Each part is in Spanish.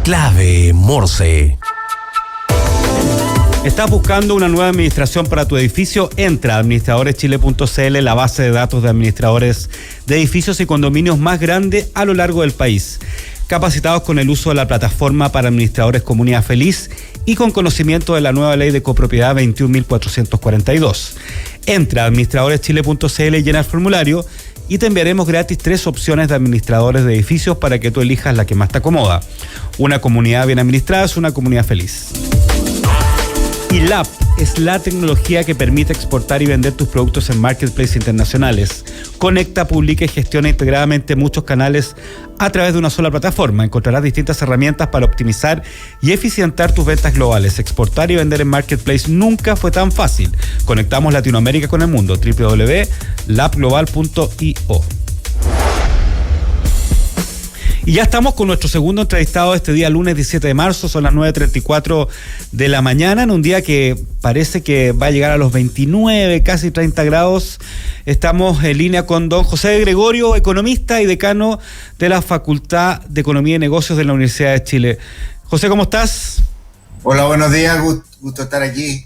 Clave Morse. ¿Estás buscando una nueva administración para tu edificio? Entra a administradoreschile.cl, la base de datos de administradores de edificios y condominios más grande a lo largo del país. Capacitados con el uso de la plataforma para administradores Comunidad Feliz y con conocimiento de la nueva ley de copropiedad 21.442. Entra a administradoreschile.cl, llena el formulario y te enviaremos gratis 3 opciones de administradores de edificios para que tú elijas la que más te acomoda. Una comunidad bien administrada es una comunidad feliz. ILAP es la tecnología que permite exportar y vender tus productos en marketplaces internacionales. Conecta, publica y gestiona integradamente muchos canales a través de una sola plataforma. Encontrarás distintas herramientas para optimizar y eficientar tus ventas globales. Exportar y vender en marketplace nunca fue tan fácil. Conectamos Latinoamérica con el mundo. www.lapglobal.io. Y ya estamos con nuestro segundo entrevistado este día, lunes 17 de marzo, son las 9:34 de la mañana, en un día que parece que va a llegar a los 29, casi 30 grados. Estamos en línea con don José Gregorio, economista y decano de la Facultad de Economía y Negocios de la Universidad de Chile. José, ¿cómo estás? Hola, buenos días, gusto estar aquí.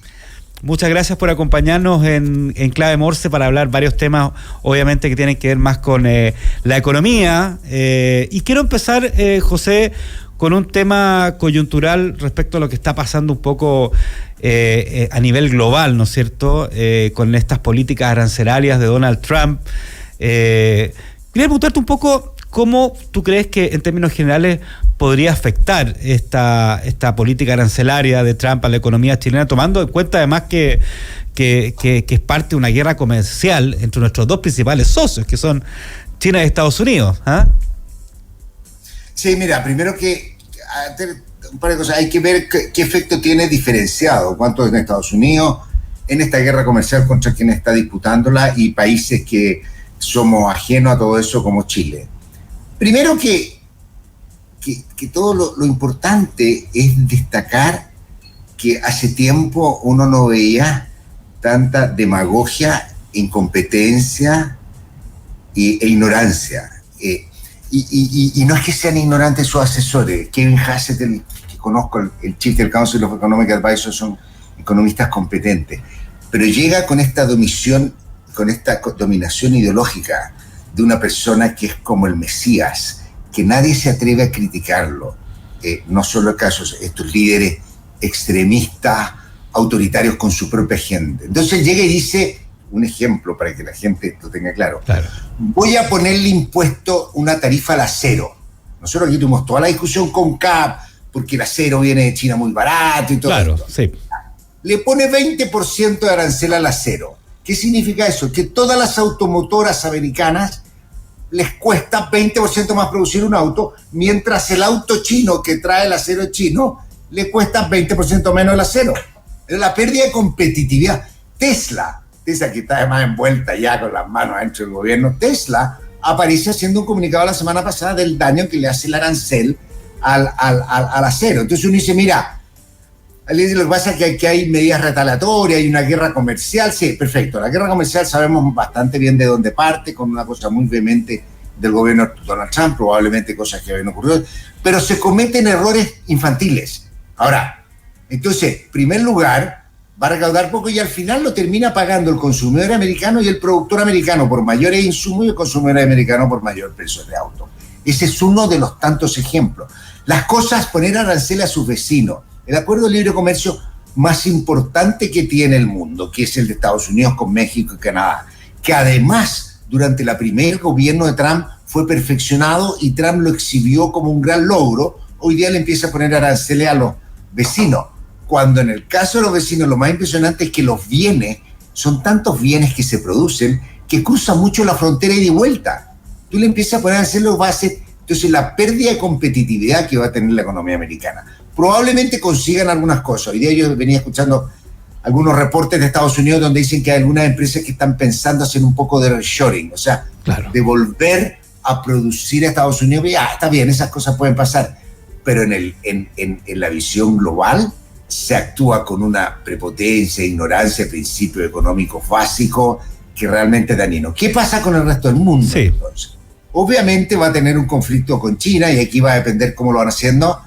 Muchas gracias por acompañarnos en Clave Morse para hablar varios temas, obviamente, que tienen que ver más con la economía. Y quiero empezar, José, con un tema coyuntural respecto a lo que está pasando un poco a nivel global, ¿no es cierto?, con estas políticas arancelarias de Donald Trump. Quería preguntarte un poco cómo tú crees que, en términos generales, podría afectar esta política arancelaria de Trump a la economía chilena, tomando en cuenta además que es parte de una guerra comercial entre nuestros dos principales socios, que son China y Estados Unidos. Sí, mira, primero que un par de cosas, hay que ver qué efecto tiene diferenciado, cuánto en Estados Unidos, en esta guerra comercial contra quien está disputándola y países que somos ajenos a todo eso como Chile. Primero que todo lo importante es destacar que hace tiempo uno no veía tanta demagogia, incompetencia e ignorancia. Y no es que sean ignorantes sus asesores. Kevin Hassett, que conozco, el chief del Council of Economic Advisors, son economistas competentes. Pero llega con esta dominación ideológica de una persona que es como el Mesías, que nadie se atreve a criticarlo. No solo casos, estos líderes extremistas, autoritarios con su propia gente. Entonces llega y dice, un ejemplo para que la gente lo tenga claro. Voy a ponerle impuesto, una tarifa al acero. Nosotros aquí tuvimos toda la discusión con CAP, porque el acero viene de China muy barato y todo esto. Sí. Le pone 20% de arancel al acero. ¿Qué significa eso? Que todas las automotoras americanas les cuesta 20% más producir un auto, mientras el auto chino que trae el acero chino le cuesta 20% menos el acero. Es la pérdida de competitividad. Tesla, que está además envuelta ya con las manos adentro del gobierno, Tesla aparece haciendo un comunicado la semana pasada del daño que le hace el arancel al acero. Entonces uno dice, mira, lo que pasa es que hay medidas retaliatorias, hay una guerra comercial. Sí, perfecto. La guerra comercial sabemos bastante bien de dónde parte, con una cosa muy vehemente del gobierno de Donald Trump, probablemente cosas que habían ocurrido, pero se cometen errores infantiles. Ahora, entonces, en primer lugar, va a recaudar poco y al final lo termina pagando el consumidor americano y el productor americano por mayores insumos y el consumidor americano por mayor precio de auto. Ese es uno de los tantos ejemplos. Las cosas, poner arancel a sus vecinos. El acuerdo de libre comercio más importante que tiene el mundo, que es el de Estados Unidos con México y Canadá, que además durante el primer gobierno de Trump fue perfeccionado y Trump lo exhibió como un gran logro. Hoy día le empieza a poner aranceles a los vecinos, cuando en el caso de los vecinos lo más impresionante es que los bienes, son tantos bienes que se producen que cruzan mucho la frontera y de vuelta. Tú le empiezas a poner aranceles bases, entonces la pérdida de competitividad que va a tener la economía americana. Probablemente consigan algunas cosas. Hoy día yo venía escuchando algunos reportes de Estados Unidos donde dicen que hay algunas empresas que están pensando hacer un poco de reshoring, o sea, de volver a producir a Estados Unidos. Ya, está bien, esas cosas pueden pasar, pero en la visión global se actúa con una prepotencia, ignorancia, principios económicos básicos que realmente es dañino. ¿Qué pasa con el resto del mundo? Sí. Entonces, obviamente va a tener un conflicto con China y aquí va a depender cómo lo van haciendo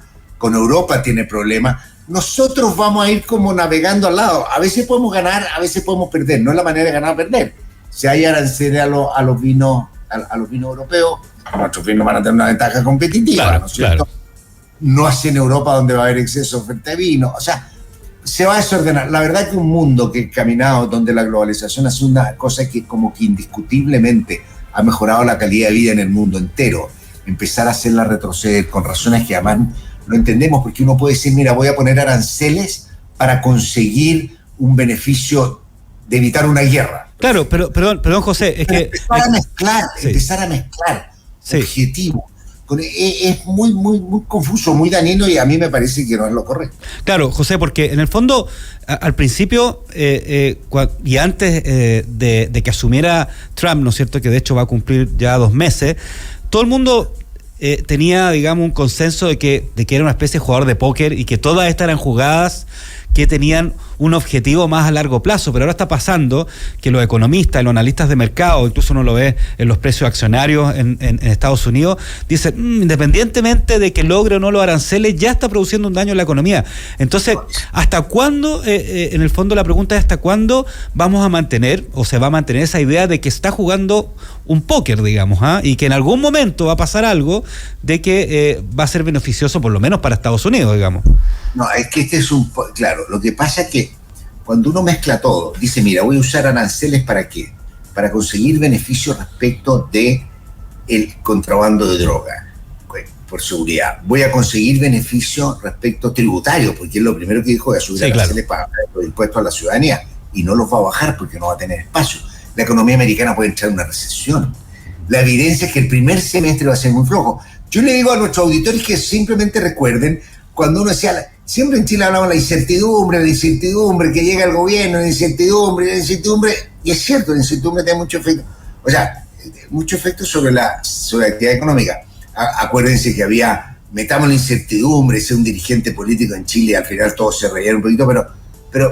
con Europa tiene problemas. Nosotros vamos a ir como navegando al lado. A veces podemos ganar, a veces podemos perder. No es la manera de ganar o perder. Si hay aranceles a los vinos europeos, nuestros vinos van a tener una ventaja competitiva, claro, ¿no es cierto? Claro. No así en Europa, donde va a haber exceso de oferta de vino. O sea, se va a desordenar. La verdad que un mundo que caminado, donde la globalización hace una cosa que como que indiscutiblemente ha mejorado la calidad de vida en el mundo entero, empezar a hacerla retroceder con razones que además no entendemos, porque uno puede decir, mira, voy a poner aranceles para conseguir un beneficio de evitar una guerra. Claro, pero perdón, José, es que... Empezar a mezclar objetivos. Es muy confuso, muy dañino, y a mí me parece que no es lo correcto. Claro, José, porque en el fondo, al principio, y antes de que asumiera Trump, ¿no es cierto?, que de hecho va a cumplir ya 2 meses, todo el mundo tenía, digamos, un consenso de que era una especie de jugador de póker y que todas estas eran jugadas que tenían un objetivo más a largo plazo, pero ahora está pasando que los economistas, los analistas de mercado, incluso uno lo ve en los precios accionarios en Estados Unidos, dicen, independientemente de que logre o no los aranceles, ya está produciendo un daño en la economía. Entonces, ¿hasta cuándo, en el fondo la pregunta es hasta cuándo vamos a mantener, o se va a mantener esa idea de que está jugando un póker, digamos, y que en algún momento va a pasar algo de que va a ser beneficioso, por lo menos para Estados Unidos, digamos? No, es que claro, lo que pasa es que cuando uno mezcla todo, dice, mira, voy a usar aranceles ¿para qué? Para conseguir beneficios respecto de el contrabando de droga, por seguridad. Voy a conseguir beneficios respecto tributario, porque es lo primero que dijo, de subir aranceles para los impuestos a la ciudadanía, y no los va a bajar porque no va a tener espacio. La economía americana puede entrar en una recesión. La evidencia es que el primer semestre va a ser muy flojo. Yo le digo a nuestros auditores que simplemente recuerden cuando uno decía, siempre en Chile hablamos de la incertidumbre, que llega el gobierno, la incertidumbre, y es cierto, la incertidumbre tiene mucho efecto, o sea, mucho efecto sobre la actividad económica. Acuérdense que metamos la incertidumbre, ser un dirigente político en Chile, al final todos se reían un poquito,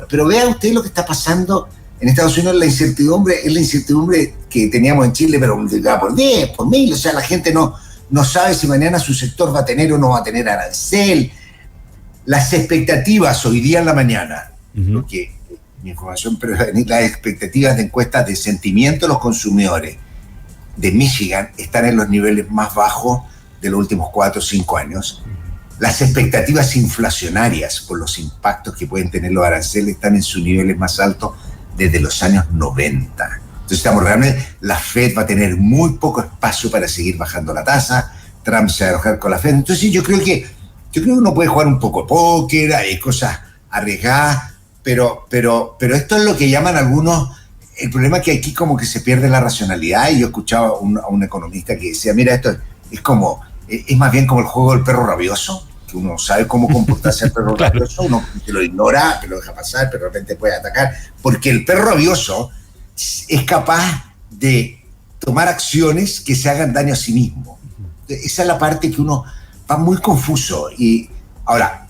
pero vea usted lo que está pasando en Estados Unidos. La incertidumbre es la incertidumbre que teníamos en Chile, pero multiplicada por 10, por 1000, o sea, la gente no sabe si mañana su sector va a tener o no va a tener arancel. Las expectativas hoy día en la mañana, porque mi información, pero las expectativas de encuestas de sentimiento de los consumidores de Michigan están en los niveles más bajos de los últimos 4 o 5 años. Las expectativas inflacionarias por los impactos que pueden tener los aranceles están en sus niveles más altos desde los años 90. Entonces realmente la Fed va a tener muy poco espacio para seguir bajando la tasa. Trump se va a enojar con la Fed. Entonces yo creo que uno puede jugar un poco póker, hay cosas arriesgadas, pero esto es lo que llaman algunos. El problema es que aquí como que se pierde la racionalidad, y yo escuchaba a un economista que decía, mira, esto es más bien como el juego del perro rabioso, que uno sabe cómo comportarse el perro rabioso, uno que lo ignora, que lo deja pasar, pero de repente puede atacar, porque el perro rabioso es capaz de tomar acciones que se hagan daño a sí mismo. Esa es la parte que uno va muy confuso. Y ahora,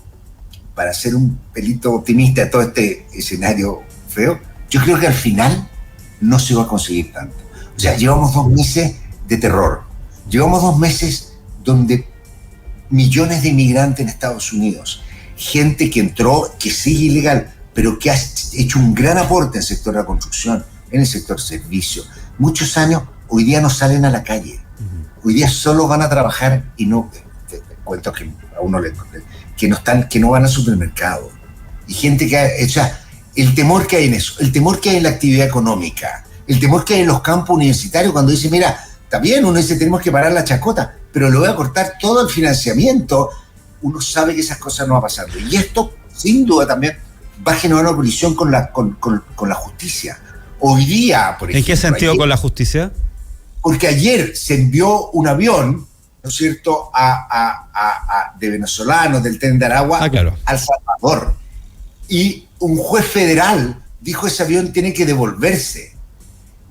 para ser un pelito optimista de todo este escenario feo, yo creo que al final no se va a conseguir tanto. O sea, llevamos 2 meses de terror. Llevamos 2 meses donde millones de inmigrantes en Estados Unidos, gente que entró, que sigue ilegal, pero que ha hecho un gran aporte en el sector de la construcción, en el sector servicio. Muchos años, hoy día no salen a la calle. Hoy día solo van a trabajar y no... cuento que a uno que no van al supermercado, y gente que o sea, el temor que hay en eso, el temor que hay en la actividad económica, el temor que hay en los campos universitarios cuando dice, mira, está bien, uno dice tenemos que parar la chacota, pero le voy a cortar todo el financiamiento. Uno sabe que esas cosas no van pasando, y esto sin duda también va a generar una colisión con la justicia. Hoy día, por ejemplo, ¿en qué sentido con la justicia? Porque ayer se envió un avión, ¿no es cierto?, de venezolanos del Tren de Aragua, claro, al Salvador. Y un juez federal dijo ese avión tiene que devolverse.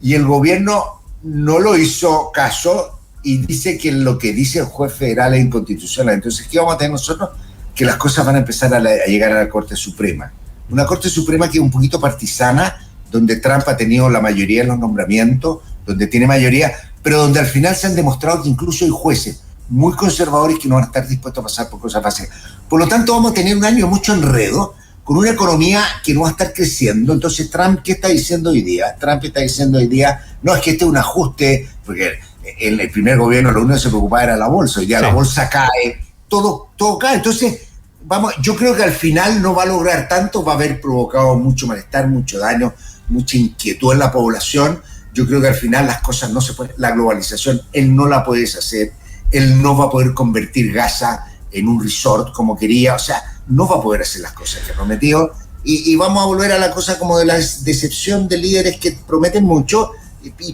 Y el gobierno no lo hizo caso y dice que lo que dice el juez federal es inconstitucional. Entonces, ¿qué vamos a tener nosotros? Que las cosas van a empezar a llegar a la Corte Suprema. Una Corte Suprema que es un poquito partisana, donde Trump ha tenido la mayoría en los nombramientos, donde tiene mayoría, pero donde al final se han demostrado que incluso hay jueces muy conservadores que no van a estar dispuestos a pasar por cosas fáciles. Por lo tanto, vamos a tener un año de mucho enredo, con una economía que no va a estar creciendo. Entonces, Trump, ¿qué está diciendo hoy día? Trump está diciendo hoy día, no, es que este es un ajuste, porque en el primer gobierno lo único que se preocupaba era la bolsa, hoy día sí. La bolsa cae, todo cae. Entonces, yo creo que al final no va a lograr tanto, va a haber provocado mucho malestar, mucho daño, mucha inquietud en la población. Yo creo que al final las cosas no se pueden, la globalización, él no la puede deshacer, él no va a poder convertir Gaza en un resort como quería, o sea, no va a poder hacer las cosas que prometió, y vamos a volver a la cosa como de la decepción de líderes que prometen mucho,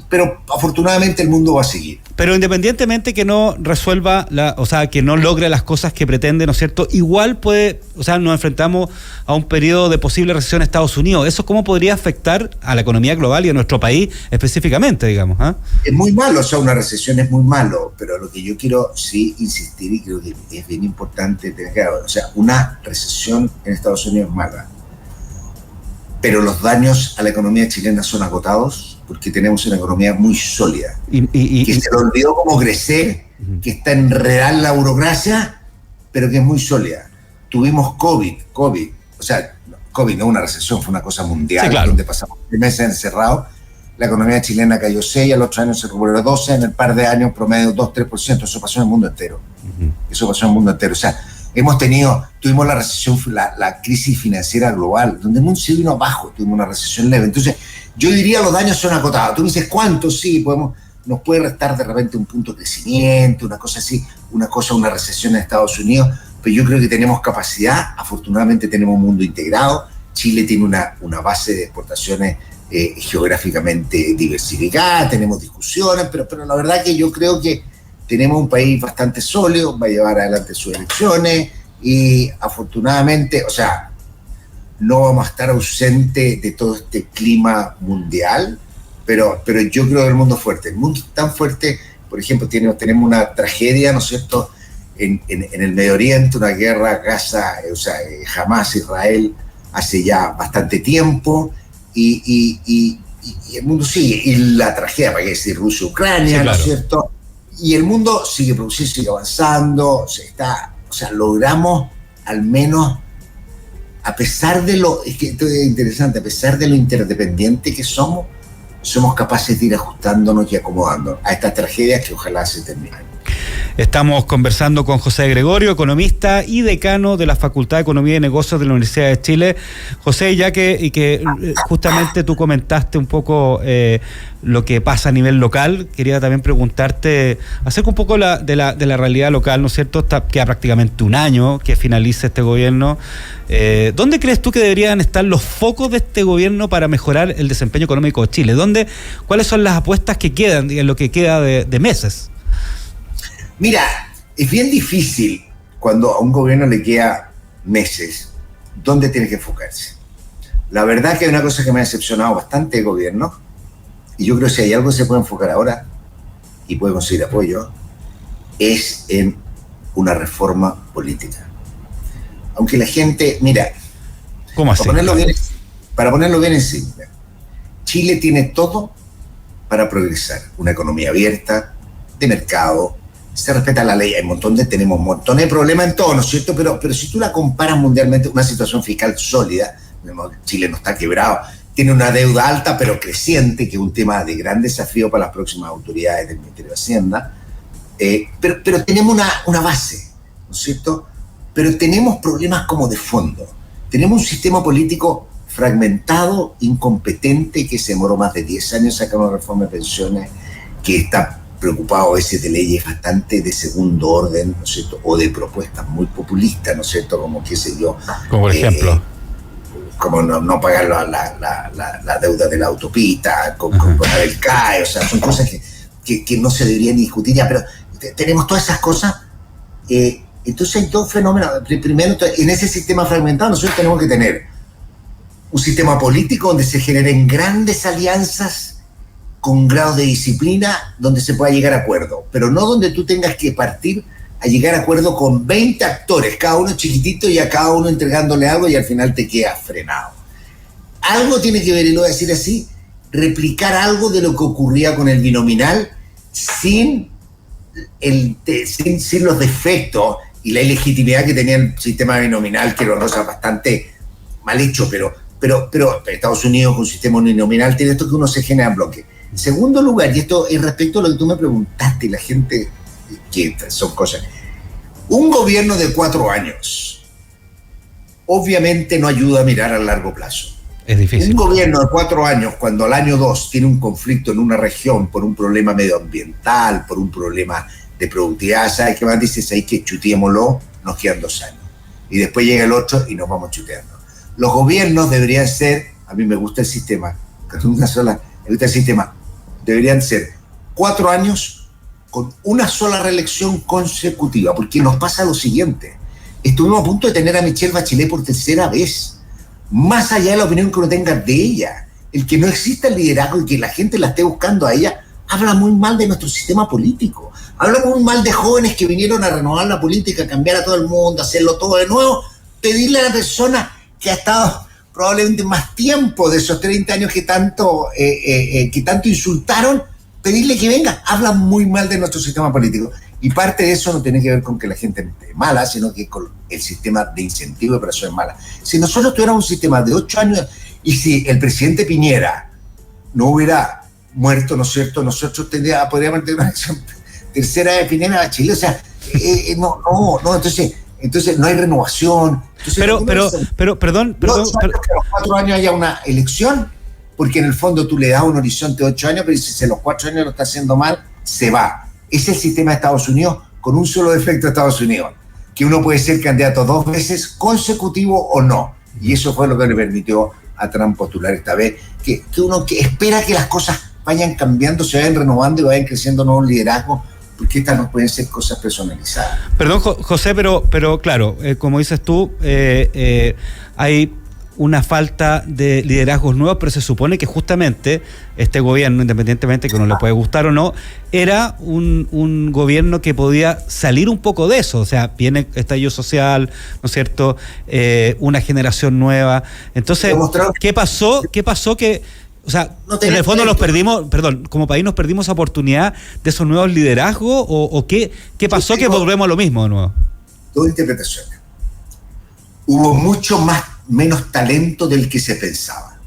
pero afortunadamente el mundo va a seguir. Pero independientemente que no resuelva, o sea, que no logre las cosas que pretende, ¿no es cierto? Igual puede, o sea, nos enfrentamos a un periodo de posible recesión en Estados Unidos. ¿Eso cómo podría afectar a la economía global y a nuestro país específicamente, digamos? Es muy malo, o sea, una recesión es muy malo, pero lo que yo quiero sí insistir, y creo que es bien importante tener claro, o sea, una recesión en Estados Unidos es mala, pero los daños a la economía chilena son agotados, porque tenemos una economía muy sólida, que se le olvidó cómo crecer, que está enredada en la burocracia, pero que es muy sólida. Tuvimos COVID, o sea, COVID no una recesión, fue una cosa mundial, sí, claro, donde pasamos 3 meses encerrados, la economía chilena cayó 6, al otro año se recuperó 12, en el par de años promedio 2-3%, eso pasó en el mundo entero. Eso pasó en el mundo entero, o sea, tuvimos la recesión, la crisis financiera global, donde el mundo se vino abajo, tuvimos una recesión leve. Entonces, yo diría los daños son acotados. Tú me dices, ¿cuánto? Sí, nos puede restar de repente un punto de crecimiento, una cosa así, una recesión en Estados Unidos, pero yo creo que tenemos capacidad, afortunadamente tenemos un mundo integrado, Chile tiene una base de exportaciones geográficamente diversificada, tenemos discusiones, pero la verdad que yo creo que tenemos un país bastante sólido, va a llevar adelante sus elecciones y afortunadamente, o sea, no vamos a estar ausentes de todo este clima mundial, pero yo creo que el mundo es fuerte. El mundo es tan fuerte, por ejemplo, tenemos una tragedia, ¿no es cierto?, en el Medio Oriente, una guerra Gaza, o sea, Hamas, Israel, hace ya bastante tiempo, y el mundo sigue. Y la tragedia, para qué decir, Rusia, Ucrania, sí, claro, ¿no es cierto?, y el mundo sigue produciendo, sigue avanzando, o sea, logramos al menos, a pesar de es que esto es interesante, a pesar de lo interdependiente que somos capaces de ir ajustándonos y acomodándonos a estas tragedias que ojalá se terminen. Estamos conversando con José Gregorio, economista y decano de la Facultad de Economía y Negocios de la Universidad de Chile. José, ya que justamente tú comentaste un poco lo que pasa a nivel local, quería también preguntarte acerca un poco de la realidad local, ¿no es cierto? Queda prácticamente un año que finalice este gobierno. ¿Dónde crees tú que deberían estar los focos de este gobierno para mejorar el desempeño económico de Chile? ¿Cuáles son las apuestas que quedan en lo que queda de meses? Mira, es bien difícil cuando a un gobierno le queda meses, ¿dónde tiene que enfocarse? La verdad que hay una cosa que me ha decepcionado bastante el gobierno, y yo creo que si hay algo que se puede enfocar ahora y puede conseguir apoyo, es en una reforma política. Aunque la gente, mira, ¿cómo así? Para ponerlo bien en simple, Chile tiene todo para progresar, una economía abierta, de mercado, se respeta la ley, tenemos un montón de problemas en todo, ¿no es cierto? Pero si tú la comparas mundialmente, una situación fiscal sólida, Chile no está quebrado, tiene una deuda alta pero creciente, que es un tema de gran desafío para las próximas autoridades del Ministerio de Hacienda, pero tenemos una base, ¿no es cierto? Pero tenemos problemas como de fondo, tenemos un sistema político fragmentado, incompetente, que se demoró más de 10 años sacar una reforma de pensiones, que está preocupado a veces de leyes bastante de segundo orden, ¿no es cierto?, o de propuestas muy populistas, ¿no es cierto?, como qué sé yo. Como por ejemplo. Como no pagar la deuda de la autopista, con el CAE, o sea, son cosas que no se deberían discutir ya, pero tenemos todas esas cosas. Entonces hay dos fenómenos. Primero, en ese sistema fragmentado nosotros tenemos que tener un sistema político donde se generen grandes alianzas con grado de disciplina, donde se pueda llegar a acuerdo, pero no donde tú tengas que partir a llegar a acuerdo con 20 actores, cada uno chiquitito y a cada uno entregándole algo y al final te quedas frenado. Algo tiene que ver, y lo voy a decir así, replicar algo de lo que ocurría con el binominal sin los defectos y la ilegitimidad que tenía el sistema binominal, que era bastante mal hecho, pero Estados Unidos con un sistema uninominal tiene esto que uno se genera en bloque. En segundo lugar, y esto es respecto a lo que tú me preguntaste, la gente, que son cosas, un gobierno de 4 años obviamente no ayuda a mirar a largo plazo. Es difícil. Un gobierno de 4 años, cuando al año 2 tiene un conflicto en una región por un problema medioambiental, por un problema de productividad, ¿sabes qué más dices? Ahí que chuteémoslo, nos quedan 2 años. Y después llega el otro y nos vamos chuteando. Los gobiernos deberían ser, a mí me gusta el sistema, deberían ser 4 años con una sola reelección consecutiva, porque nos pasa lo siguiente. Estuvimos a punto de tener a Michelle Bachelet por 3ª vez. Más allá de la opinión que uno tenga de ella, el que no exista el liderazgo y que la gente la esté buscando a ella, habla muy mal de nuestro sistema político. Habla muy mal de jóvenes que vinieron a renovar la política, a cambiar a todo el mundo, hacerlo todo de nuevo, pedirle a la persona que ha estado probablemente más tiempo de esos 30 años que tanto insultaron, pedirle que venga. Habla muy mal de nuestro sistema político. Y parte de eso no tiene que ver con que la gente es mala, sino que con el sistema de incentivo de personas malas. Si nosotros tuviéramos un sistema de 8 años y si el presidente Piñera no hubiera muerto, ¿no es cierto?, nosotros podríamos tener una elección tercera de Piñera a Chile. O sea, entonces no hay renovación. Entonces, perdón. Que a los 4 años haya una elección, porque en el fondo tú le das un horizonte de 8 años, pero si a los 4 años lo está haciendo mal, se va. Es el sistema de Estados Unidos con un solo defecto de Estados Unidos, que uno puede ser candidato 2 veces consecutivo o no. Y eso fue lo que le permitió a Trump postular esta vez, que uno que espera que las cosas vayan cambiando, se vayan renovando y vayan creciendo nuevos liderazgos, porque estas no pueden ser cosas personalizadas. Perdón, José, pero claro, como dices tú, hay una falta de liderazgos nuevos, pero se supone que justamente este gobierno, independientemente que uno le puede gustar o no, era un gobierno que podía salir un poco de eso. O sea, viene estallido social, ¿no es cierto?, una generación nueva. Entonces, ¿qué pasó? O sea, en el fondo como país nos perdimos esa oportunidad de esos nuevos liderazgos, o ¿qué pasó que volvemos a lo mismo de nuevo? Dos interpretaciones. Hubo menos talento del que se pensaba.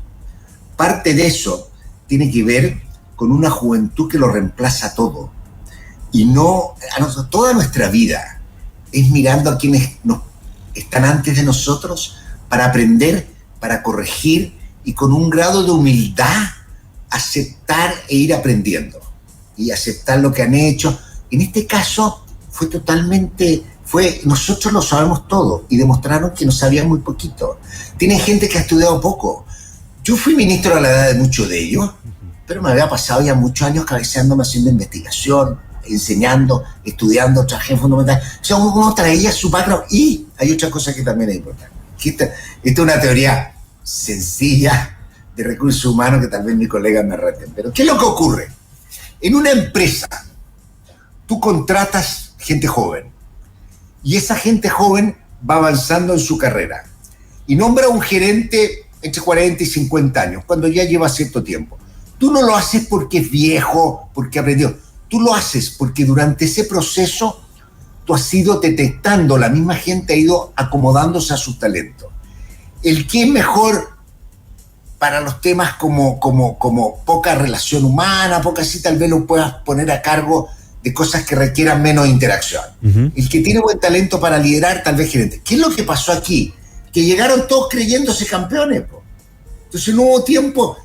Parte de eso tiene que ver con una juventud que lo reemplaza todo. Y toda nuestra vida es mirando a quienes están antes de nosotros para aprender, para corregir y con un grado de humildad aceptar e ir aprendiendo y aceptar lo que han hecho. En este caso nosotros lo sabemos todo y demostraron que no sabían muy poquito. Tienen gente que ha estudiado poco. Yo fui ministro a la edad de muchos de ellos, pero me había pasado ya muchos años cabeceándome haciendo investigación, enseñando, estudiando, trabajé en fundamental. O sea, uno traía su background y hay otra cosa que también es importante. Esta es una teoría sencilla de recursos humanos que tal vez mis colegas me reten. Pero ¿qué es lo que ocurre? En una empresa, tú contratas gente joven. Y esa gente joven va avanzando en su carrera. Y nombra un gerente entre 40 y 50 años, cuando ya lleva cierto tiempo. Tú no lo haces porque es viejo, porque aprendió. Tú lo haces porque durante ese proceso tú has ido detectando, la misma gente ha ido acomodándose a sus talentos. El que es mejor para los temas como poca relación humana, poca así, tal vez lo puedas poner a cargo de cosas que requieran menos interacción. Uh-huh. El que tiene buen talento para liderar, tal vez gerente. ¿Qué es lo que pasó aquí? Que llegaron todos creyéndose campeones, po. Entonces no hubo tiempo.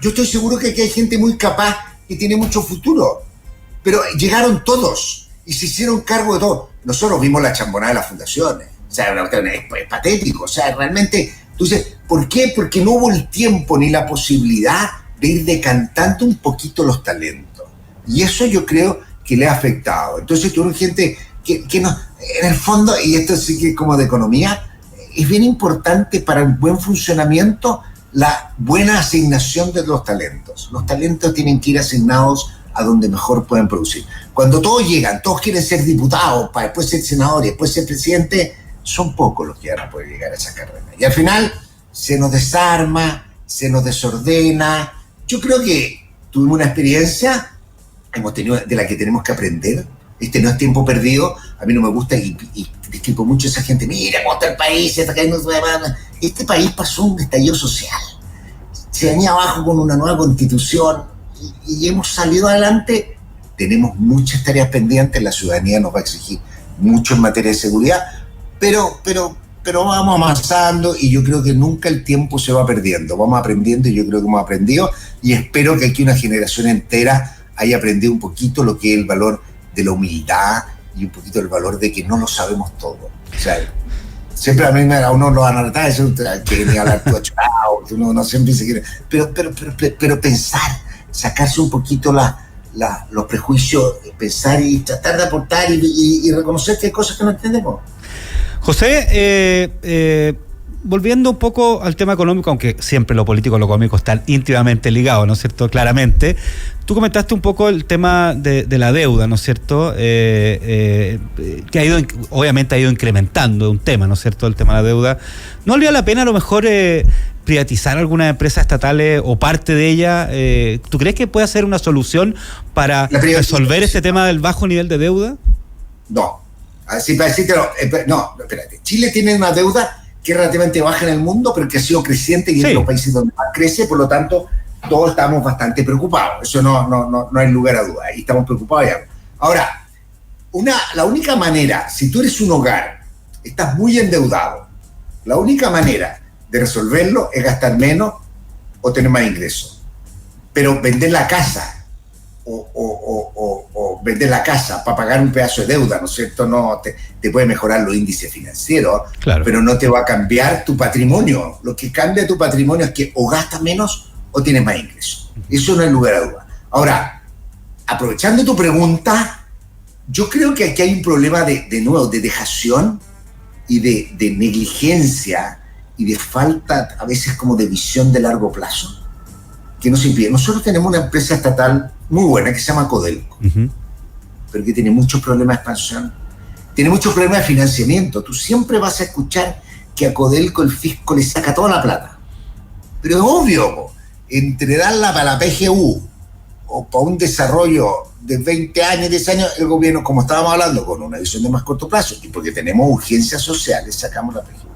Yo estoy seguro que aquí hay gente muy capaz que tiene mucho futuro, pero llegaron todos y se hicieron cargo de todo. Nosotros vimos la chambonada de las fundaciones. O sea, es patético. O sea, realmente, entonces, ¿por qué? Porque no hubo el tiempo ni la posibilidad de ir decantando un poquito los talentos. Y eso yo creo que le ha afectado. Entonces tuvieron gente que no, en el fondo, y esto sí que como de economía, es bien importante para el buen funcionamiento la buena asignación de los talentos. Los talentos tienen que ir asignados a donde mejor pueden producir. Cuando todos llegan, todos quieren ser diputados, para después ser senadores, después ser presidente, son pocos los que van a poder llegar a esa carrera. Y al final se nos desarma, se nos desordena. Yo creo que tuvimos una experiencia de la que tenemos que aprender, Este no es tiempo perdido. A mí no me gusta y disculpo mucho a esa gente. Mira cómo está el país, este país pasó un estallido social. Se venía abajo con una nueva constitución y hemos salido adelante. Tenemos muchas tareas pendientes, la ciudadanía nos va a exigir mucho en materia de seguridad, pero vamos avanzando y yo creo que nunca el tiempo se va perdiendo, vamos aprendiendo y yo creo que hemos aprendido y espero que aquí una generación entera haya aprendido un poquito lo que es el valor de la humildad y un poquito el valor de que no lo sabemos todo. O sea, siempre a uno lo van a tratar, eso que ni hablar todo chao, uno siempre se quiere, pero pensar, sacarse un poquito los prejuicios, pensar y tratar de aportar y reconocer que hay cosas que no entendemos. José, volviendo un poco al tema económico, aunque siempre lo político y lo económico están íntimamente ligados, ¿no es cierto? Claramente. Tú comentaste un poco el tema de la deuda, ¿no es cierto? Que obviamente ha ido incrementando, un tema, ¿no es cierto? El tema de la deuda. ¿No valdría la pena a lo mejor privatizar algunas empresas estatales o parte de ellas? ¿Tú crees que puede ser una solución para resolver este tema del bajo nivel de deuda? No. Así para decírtelo, no, espérate. Chile tiene una deuda que es relativamente baja en el mundo, pero que ha sido creciente y es de los países donde más crece, por lo tanto, todos estamos bastante preocupados. Eso no hay lugar a duda, y estamos preocupados ya. Ahora, la única manera, si tú eres un hogar, estás muy endeudado, la única manera de resolverlo es gastar menos o tener más ingresos. Pero vender la casa o vender la casa para pagar un pedazo de deuda, ¿no es cierto? No te puede mejorar los índices financieros, claro, pero no te va a cambiar tu patrimonio. Lo que cambia tu patrimonio es que o gastas menos o tienes más ingresos. Eso no hay lugar a duda. Ahora, aprovechando tu pregunta, yo creo que aquí hay un problema de nuevo, de dejación y de negligencia y de falta a veces como de visión de largo plazo, que nos impide. Nosotros tenemos una empresa estatal muy buena que se llama Codelco, pero que tiene muchos problemas de expansión, tiene muchos problemas de financiamiento. Tú siempre vas a escuchar que a Codelco el fisco le saca toda la plata, pero es obvio, entre darla para la PGU o para un desarrollo de 20 años, 10 años, el gobierno, como estábamos hablando, con una visión de más corto plazo, y porque tenemos urgencias sociales, sacamos la PGU.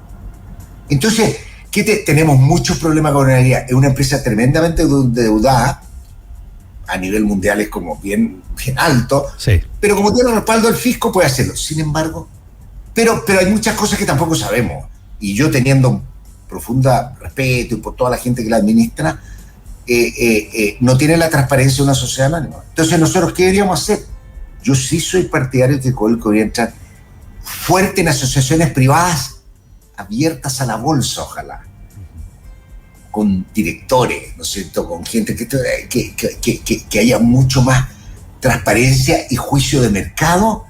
Entonces, tenemos muchos problemas con la energía. Es una empresa tremendamente endeudada, a nivel mundial es como bien alto, sí, pero como tiene el respaldo del fisco puede hacerlo. Sin embargo, pero hay muchas cosas que tampoco sabemos, y yo teniendo un profundo respeto y por toda la gente que la administra, no tiene la transparencia de una sociedad anónima. Entonces, nosotros, ¿qué deberíamos hacer? Yo sí soy partidario de que Codelco debería entrar fuerte en asociaciones privadas abiertas a la bolsa, ojalá, con directores, ¿no es cierto?, con gente que haya mucho más transparencia y juicio de mercado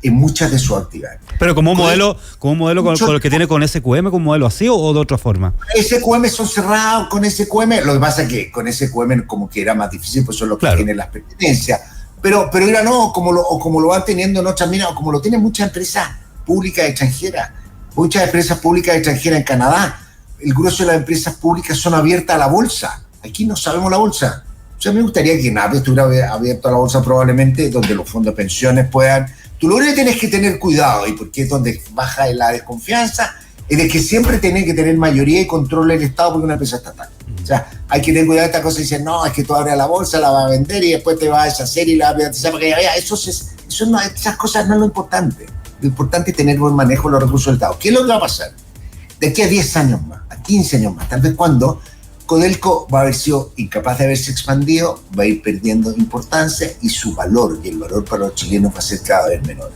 en muchas de sus actividades. Pero como un modelo con lo que tiene con SQM, ¿con un modelo así o de otra forma? SQM son cerrados con SQM, lo que pasa es que con SQM como que era más difícil, pues son los que tienen las pertenencias, pero era no, como lo van teniendo en otras minas, o como lo tienen muchas empresas públicas extranjeras, en Canadá. El grueso de las empresas públicas son abiertas a la bolsa. Aquí no sabemos la bolsa. O sea, me gustaría que NAPE estuviera abierto a la bolsa, probablemente, donde los fondos de pensiones puedan. Tú lo único que tienes que tener cuidado, y porque es donde baja la desconfianza, es de que siempre tiene que tener mayoría y control del Estado porque es una empresa estatal. O sea, hay que tener cuidado de esta cosa y decir, no, es que tú abres la bolsa, la vas a vender y después te vas a deshacer y la vas a privatizar. Esas cosas no es lo importante. Lo importante es tener buen manejo de los recursos del Estado. ¿Qué es lo que va a pasar? De aquí a 10 años más, a 15 años más, tal vez cuando Codelco va a haber sido incapaz de haberse expandido, va a ir perdiendo importancia y su valor, y el valor para los chilenos va a ser cada vez menor.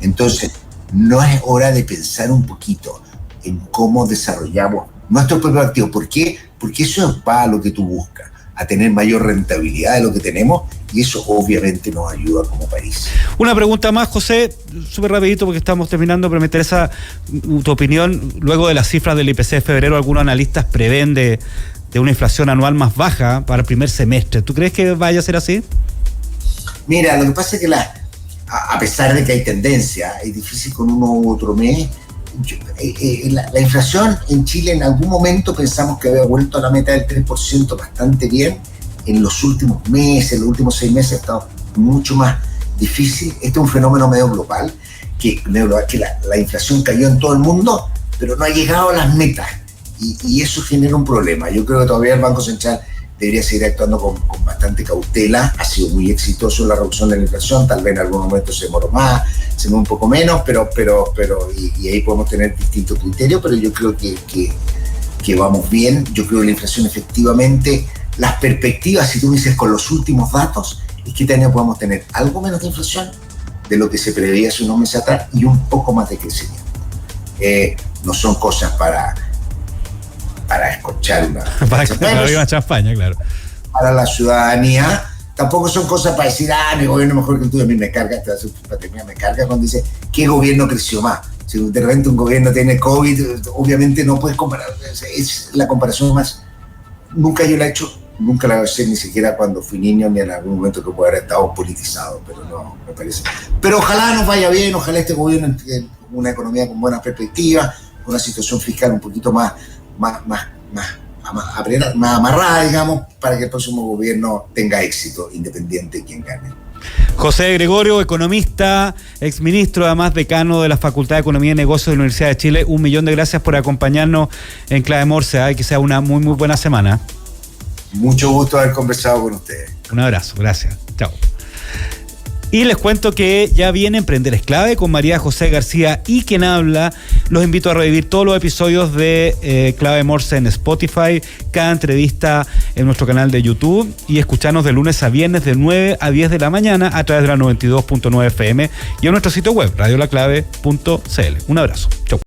Entonces, no es hora de pensar un poquito en cómo desarrollamos nuestro propio activo. ¿Por qué? Porque eso va a lo que tú buscas, a tener mayor rentabilidad de lo que tenemos, y eso obviamente nos ayuda como país. Una pregunta más, José, súper rapidito porque estamos terminando, pero me interesa tu opinión. Luego de las cifras del IPC de febrero, algunos analistas prevén de una inflación anual más baja para el primer semestre. ¿Tú crees que vaya a ser así? Mira, lo que pasa es que a pesar de que hay tendencia, es difícil con uno u otro mes. La inflación en Chile en algún momento pensamos que había vuelto a la meta del 3% bastante bien. En los últimos meses, en los últimos 6 meses ha estado mucho más difícil. Este es un fenómeno medio global, que la inflación cayó en todo el mundo, pero no ha llegado a las metas. Y eso genera un problema. Yo creo que todavía el Banco Central debería seguir actuando con bastante cautela. Ha sido muy exitoso la reducción de la inflación, tal vez en algún momento se demoró más, se demoró un poco menos, pero ahí podemos tener distintos criterios, pero yo creo que vamos bien. Yo creo que la inflación efectivamente, las perspectivas, si tú me dices con los últimos datos, es que este año podemos tener algo menos de inflación de lo que se preveía hace unos meses atrás y un poco más de crecimiento. No son cosas para escorchar una champaña, claro. Para la ciudadanía, tampoco son cosas para decir, mi gobierno es mejor que el tuyo. A mí me carga, me carga cuando dice, ¿qué gobierno creció más? Si de repente un gobierno tiene COVID, obviamente no puedes comparar. Es la comparación más... Nunca yo la he hecho, nunca la hice ni siquiera cuando fui niño, ni en algún momento que pueda haber estado politizado, pero no, me parece. Pero ojalá nos vaya bien, ojalá este gobierno tenga una economía con buenas perspectivas, una situación fiscal un poquito más amarrada, digamos, para que el próximo gobierno tenga éxito, independiente de quién gane. José Gregorio, economista, exministro, además decano de la Facultad de Economía y Negocios de la Universidad de Chile, 1.000.000 de gracias por acompañarnos en Clave Morse, y que sea una muy, muy buena semana. Mucho gusto haber conversado con ustedes. Un abrazo, gracias. Chao. Y les cuento que ya viene Emprender es Clave con María José García y quien habla. Los invito a revivir todos los episodios de Clave Morse en Spotify, cada entrevista en nuestro canal de YouTube y escucharnos de lunes a viernes de 9 a 10 de la mañana a través de la 92.9 FM y en nuestro sitio web radiolaclave.cl. Un abrazo. Chau.